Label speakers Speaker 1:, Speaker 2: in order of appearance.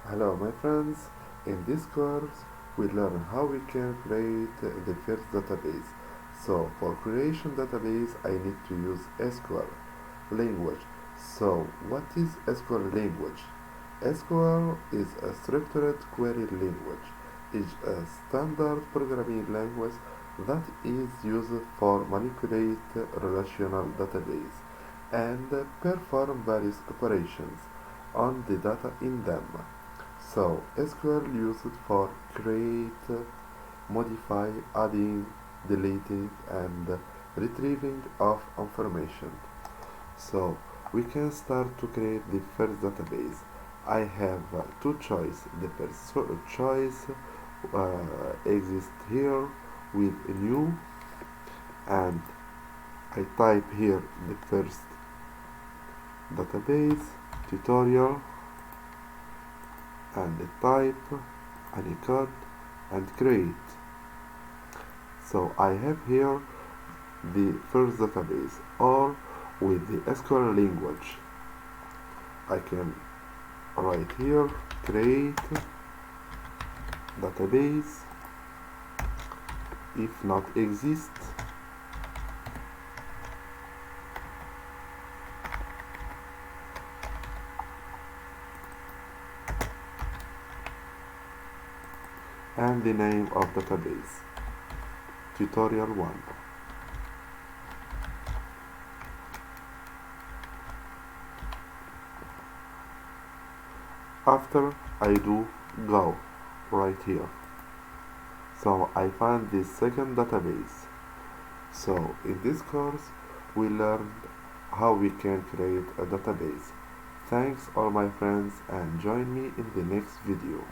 Speaker 1: Hello my friends, in this course we learn how we can create the first database. So for creation database I need to use SQL language. So what is SQL language? SQL is a structured query language. It's a standard programming language that is used for manipulate relational database and perform various operations on the data in them. So SQL used for create, modify, adding, deleting and retrieving of information. So we can start to create the first database. I have two choices. The first choice exists here with new, and I type here the first database tutorial and the type Unicode and create. So I have here the first database, or with the SQL language I can write here create database. If not exist, and the name of database tutorial 1. After I do go right here, so I find this second database. So in this course we learned how we can create a database. Thanks all my friends, and join me in the next video.